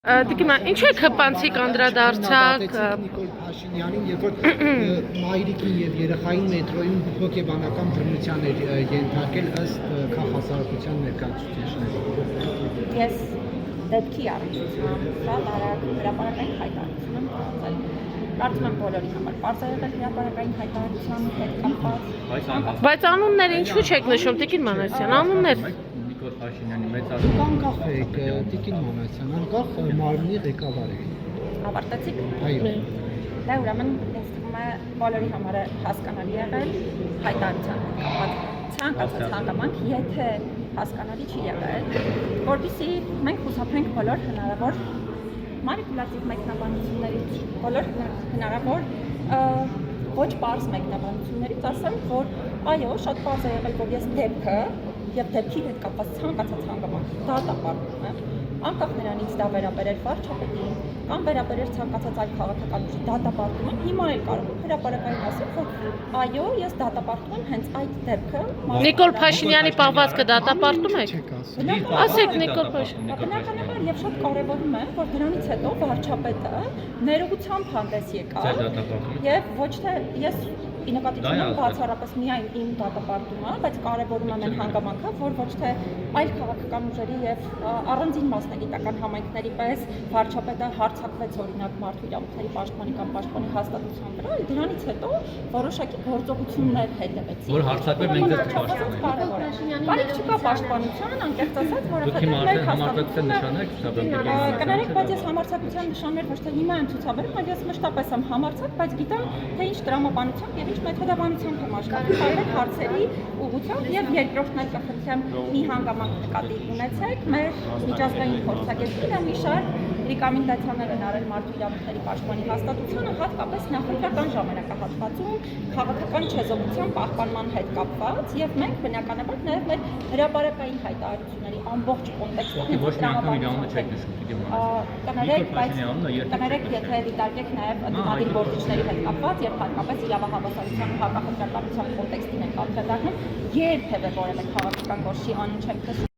Դիկիմա, ինչու եք հպանցիկ անդրադարձակ Նիկոլ Փաշինյանին, երբ որ մայրիկին եւ երեխային մետրոյում հոգեբանական բռնության էր ենթարկել ըստ քաղաքասարության ներկայացուցիչների։ Ես դեպքի առնչությամբ շատ արագ հրապարակային հայտարարություն եմ տարածել։ Կարծում եմ բոլորի համար պարզ է եղել հրապարակային հայտարարության հետ կապված։ Բայց անունները ինչու չեք նշում, Տիկին Մանասյան, անուններ։ Նիկոլ Փաշինյանի մեծարում Անկախ եք Տիկին Մանասյան, անկախ մարմնի ղեկավար եք։ Ավարտեցիք։ Այո։ Դա ուրեմն ինձ թվում է բոլորի համար հասկանալի եղել հայտարարության հետ կապված ցանկացած հանգամանք, եթե հասկանալի չի եղել, որովհետեւ մենք խուսափենք բոլոր հնարավոր մանիպուլատիվ մեկնաբանություններից, բոլոր հնարավոր ոչ պարզ մեկնաբանություններից, ասեմ, որ այո, շատ պարզ է եղել, որ ես դեպքը եւ դեպքի հետ կապված ցանկացած հանգամանք դատապարտում եմ, անկախ նրանից դա վերաբերել վարչապետին կամ վերաբերել ցանկացած այլ քաղաքական ուժի դատապարտում եմ, հիմա էլ կարող եմ հրապարակային ասել, որ այո, ես դատապարտում եմ հենց այդ դեպքը։ Նիկոլ Փաշինյանի պահվածքը դատապարտում եք։ Ասեք Նիկոլ Փաշինյան։ Բնականաբար եւ շատ կարեւորում է, որ դրանից հետո վարչապետը ներողությամբ հանդես եկավ եւ ոչ թե ես ի նկատի ունեմ բացառապես միայն իմ դատապարտումը, բայց կարևորում եմ այն հանգամանքը, որ ոչ թե այլ քաղաքական ուժերի եւ առանձին մասնագիտական համայնքների պես վարչապետը հարձակվեց օրինակ մարդու իրավունքների պաշտպանի կամ պաշտպանի հաստատության վրա, դրանից հետո որոշակի գործողություններ հետևեցին։ Որ հարձակվել մենք ձեզ պաշտպանենք։ Կարիք չկա պաշտպանության, անկեղծ ասած, որովհետեւ մեր համարձակության նշաններ ցուցաբերել։ Կներեք, բայց ես համարձակության նշաններ ոչ թե հիմա եմ ցուցաբերում, այլ ես մշտապես եմ համարձակ, բայց գիտեմ, թե ինչ տրամաբանությամբ եւ ինչ մեթոդաբանությամբ եմ աշխատում տարբեր հարցերի ուղղությամբ եւ երկրորդն էլ կխնդրեմ մի հանգամանք նկատի ունեցեք մեր միջազգային փորձագետները մի շարք ռեկոմենդացիաներ են արել մարդու իրավունքների պաշտպանի հաստատությանը հատկապես նախընտրական ժամանակահատվածում քաղաքական չեզոքության պահպանման հետ կապված եւ մենք բնականաբար նաեւ մեր հրապարակային հայտարարությունների ամբողջ կոնտեքստում ոչ մի անգամ իր անունը չեք նշում, Տիկին Մանասյան։ Կներեք, եթե դիտարկեք նաեւ դիմադիր գործիչների հետ կապված եւ հատկապես իրավահավասարության հակախնդրականության կոնտեքստին են անդրադառնում, երբևէ որևէ քաղաքական գործի անուն չեմ տեսնում։